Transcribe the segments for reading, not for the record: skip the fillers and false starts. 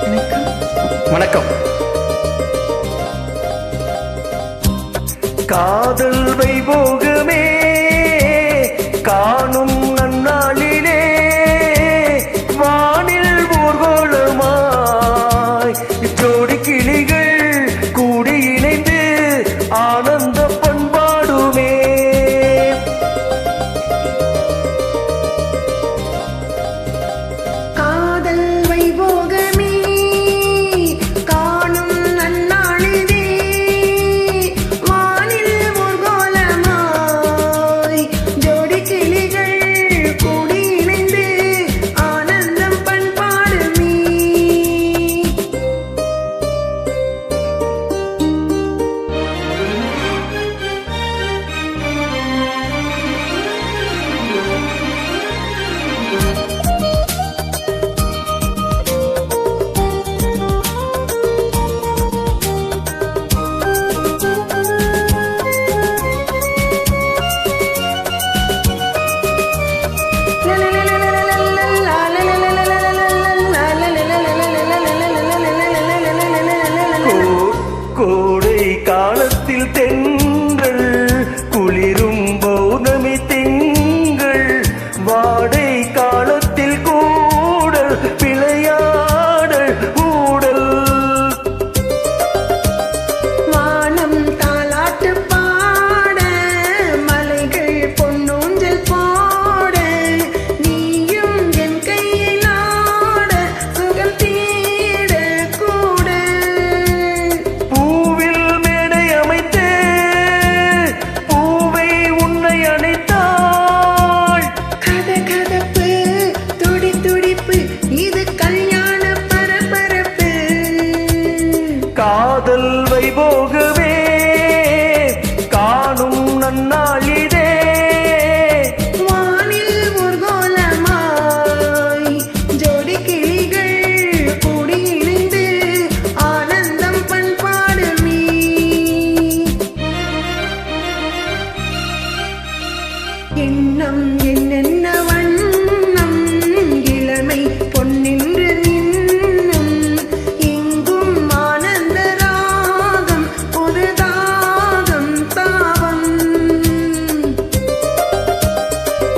வணக்கம். காதல் வைபோகமே காணும் நன்னாளிலே வானில் ஊர்வலமாய் ஜோடி கிளிகள் கூடி இணைந்து ஆனந்த பண்பாடுமே. காதல் வைபோகமே காணும் நன்னாளிலே வானில் ஊர்வலமாய் ஜோடி கிளிகள் கூடி இணைந்து ஆனந்தம் பண்பாடுமே. கோடை காலத்தில் தென்றல் குளிரும் பௌர்ணமி திங்கள் வாடை காலத்தில் கூடல் விளையாடல் ஊடல் வானம் தாலாட்டு பாட மலைகள் பொன்னூஞ்சல் போட நீயும் என் கையில் ஆட சுகம் தீட கூட பூவில் மேடை அமைத்து பூவை உன்னை அணைத்தாள். கதகதப்பு துடி துடிப்பு இது கல்யாண பரபரப்பு. காதல் வைபோகவே காணும் நன்னாளிதே வானில் ஊர்வலமாய் ஜோடி கிளிகள் கூடி இணைந்து ஆனந்தம் பண்பாடுமே. எண்ணம் என்னென்ன வண்ணம் இளமை பொன்னின்று நின்னும் எங்கும் ஆனந்த ராகம் ஒரு தாகம் தாவம்.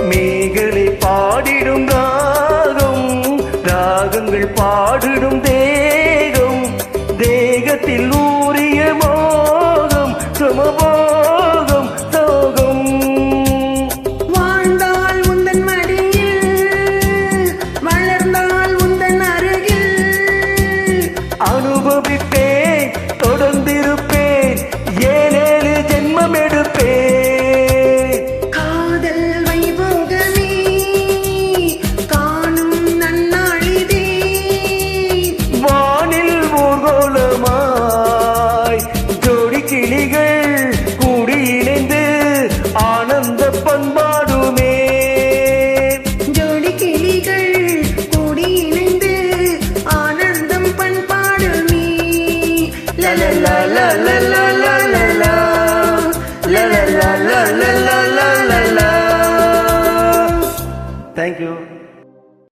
மேகலை பாடிடும் ராகம் ராகங்கள் பாடிடும்